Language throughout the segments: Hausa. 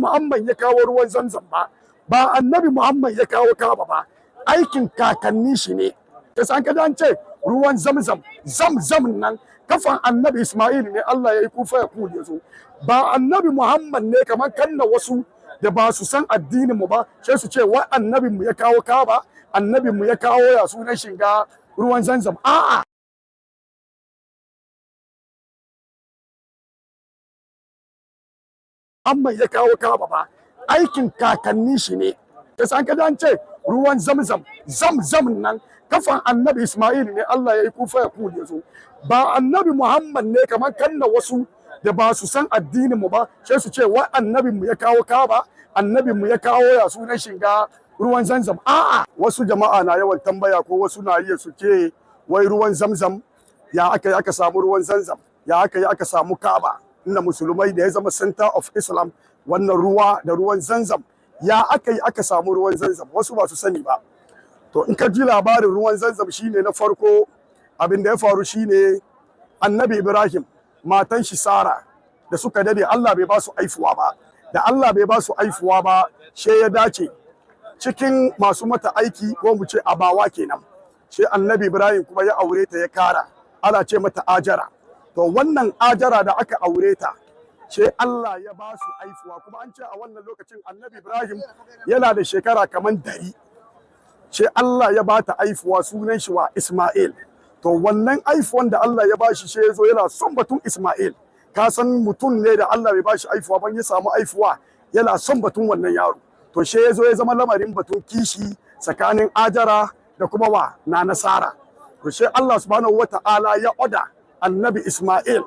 Muhammad ya kawo ruwan Zamzam ba annabi Muhammad ya kawo Kaaba ba, aikin kakanni shi ne. Yasa an kaji an ce ruwan Zamzam, Zamzam nan kafan annabi Ismail ne Allah ya yi kufa ya kuli ya zo. Ba annabi Muhammad ne kamar kanna wasu da ba su san addinin mu ba, sai su ce wa annabin mu ya kawo Kaaba, annabin mu ya kawo ya sunan shinga ruwan Zamzam. A'a. Amma ya kawo Kaaba ba, aikin kakanni shi ne. Yasa an kaji an ce ruwan Zamzam, Zamzam nan kafan annabi Ismail ne Allah ya yi kufa ya kuli ya zo. Ba annabi Muhammad ne kamar kanna wasu da ba su san addinin mu ba, sai su ce wa annabin mu ya kawo Kaaba, annabin mu ya kawo ya sunan shinga ruwan Zamzam. A'a, wasu jama'a na yawan tambaya ko wasu na iya su ce wai ruwan Zamzam ya aka yi aka samu ruwan Zamzam, ya aka yi aka samu Kaaba. Inda musulmai da ya zama center of Islam, wannan ruwa da ruwan Zamzam ya aka yi aka samu ruwan Zamzam, wasu ba su sani ba. To in ka ji labarin ruwan Zamzam shine na farko abin da ya faru shine annabi Ibrahim matan shi Sara da suka dade Allah bai ba su aifuwa ba, da Allah bai ba su aifuwa ba she ya dace cikin masu mata aiki ko mu ce abawa kenan, she annabi Ibrahim kuma ya aure ta ya kara, ana ce mata Ajara. To wannan Ajara da aka aure ta she Allah ya ba su aifuwa, kuma an ce a wannan lokacin annabi Ibrahim yana da shekara kaman 100. She Allah ya ba ta aifuwa, sunan shi wa Ismail. To wannan aifuwan da Allah ya ba shi she yazo yana son batun Ismail. Ka san mutum ne da Allah bai ba shi aifuwa ban ya samu aifuwa yana son batun wannan yaro. To she yazo ya zama lamarin batun kishi tsakanin Ajara da kuma wa na Nasara. To she Allah subhanahu wata'ala ya oda annabi Ismail,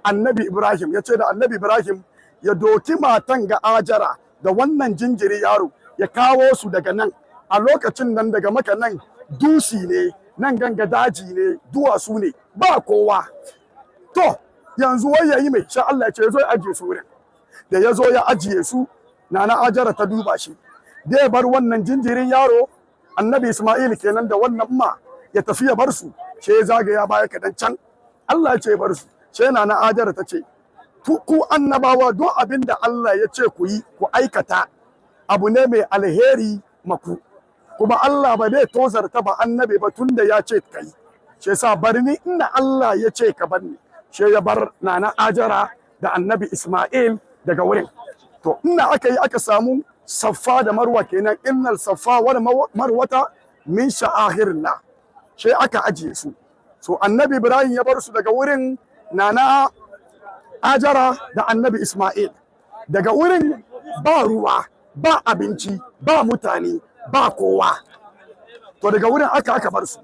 annabi Ibrahim ya ce da annabi Ibrahim ya doki matan ga Ajara da wannan jinjiri yaro ya kawo su daga nan. A lokacin nan daga maka nan dusi ne, nan ganga daji ne, duwatsu ne, ba kowa. To yanzu wai yayi mai sha Allah ya ce yazo ya ajiye su wurin. Da yazo ya ajiye su, nana Ajara ta duba shi. Da ya bar wannan jinjirin yaro, annabi Ismail kenan da wannan ma ya tafi ya bar su, she ya zagaya baya kadan can. Allah ya ce bar su. She nana Ajara ta ce ku annabawa don abin da Allah ya ce ku yi ku aikata abu ne mai alheri maku. Kuma Allah ba zai tozarta ba annabi ba tunda ya ce kai. Shi yasa bar ni inda Allah ya ce ka bar ni. Shi ya bar nana Ajara da annabi Ismail daga wurin. To inda aka yi aka samu Saffa da Marwa kenan, innal Saffa wal Marwata min sha'airillah. Shi aka ajiye su. So annabi Ibrahim ya bar su daga wurin nana Ajara da annabi Ismail. Daga wurin ba ruwa, ba abinci, ba mutane, ba kowa. To daga wurin aka bar su.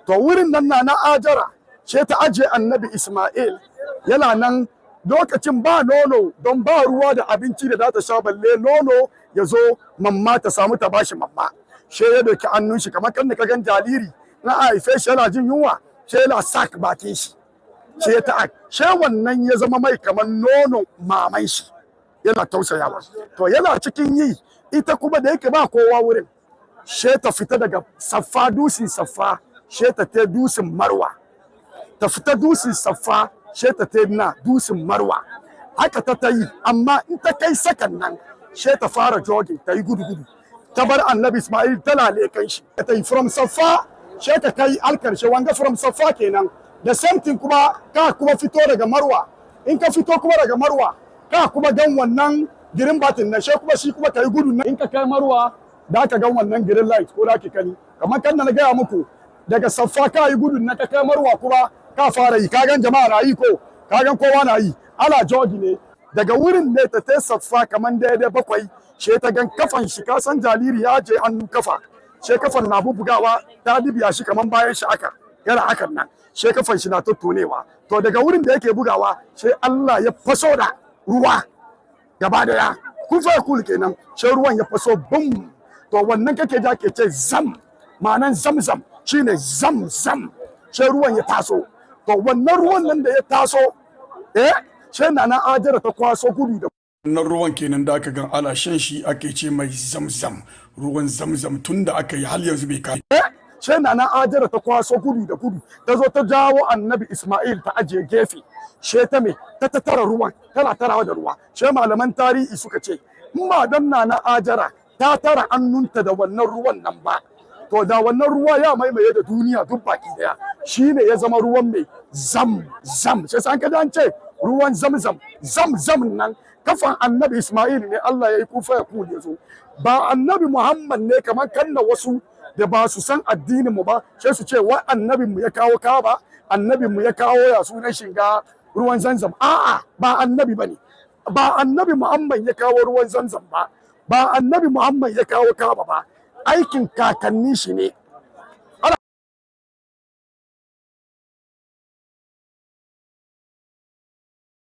To wurin nan na Ajara ce ta aje annabi Ismail yana nan lokacin ba nono don ba ruwa da abinci da za ta sha balle nono ya zo mamma ta samu ta bashi mamma. She ya doki hannun shi kamar kan ka gan jariri na haife shi yana jin yunwa, she yana sak bakin shi. She wannan ya zama mai kamar nono maman shi. Yana tausayawa. To yana cikin yi ita kuma da yake ba kowa wurin. She ta fita daga Saffa, dusin Saffa, she ta te dusin Marwa. Ta fita dusin Saffa, she ta te na dusin Marwa. Haka ta yi, amma in ta kai sakan nan, she ta fara jogging, ta yi gudu. Ta bar annabi Ismail tana lekan shi. Ta yi from Saffa, she ta kai alkarshe, wanga from Saffa kenan. Da same thing kuma ka kuma fito daga Marwa. In ka fito kuma daga Marwa, ka kuma gan wannan girin batin nan, she kuma shi kuma ka yi gudu nan. In ka kai Marwa, da ka gan wannan green light ko da ki kani kamar kan na gaya muku daga Saffa ka yi gudun na ka kai Marwa kuma ka fara yi, ka gan jama'a na yi ko ka gan kowa na yi, ala jogi ne. Daga wurin ne ta Saffa kamar daidai 7, she ta gan kafan shi, ka san jariri ya je hannu kafa, she kafan na bubugawa ta dibiya shi kamar bayan shi aka yana hakan nan, she kafan shi na tuttunewa. To daga wurin da yake bugawa she Allah ya faso da ruwa gaba daya, kun fa kul kenan, she ruwan ya faso bum. To wannan kake ja ke ce zam, ma'anan Zamzam shine Zamzam, she ruwan ya taso. To wannan ruwan nan da ya taso she nana Ajara ta kwaso gudu da wannan ruwan kenan da aka gan ala shan shi ake ce mai Zamzam, ruwan Zamzam tunda aka yi hal yanzu bai kai. She nana Ajara ta kwaso gudu da gudu ta zo ta jawo annabi Ismail ta ajiye gefe. She ta me ta tara ruwan, tana tarawa da ruwa. She malaman tarihi suka ce in ba dan na Ajara ta tara annunta da wannan ruwan nan ba, to da wannan ruwa ya maimaye da duniya duk baki daya, shine ya zama ruwan mai zam zam. Sai san ka dan ce ruwan zamzam, zamzam nan kafan annabi Ismail ne Allah ya yi kufa ya kule zo, ba annabi Muhammad ne kamar kanna wasu da ba su san addinin mu ba sai su ce wa annabin mu ya kawo Kaaba, annabin mu ya kawo ya sunan shiga ruwan zamzam. A'a, ba annabi bane, ba annabi Muhammad ya kawo ruwan zamzam ba, ba annabi Muhammad ya kawo Kaaba ba, aikin kakanni shi ne.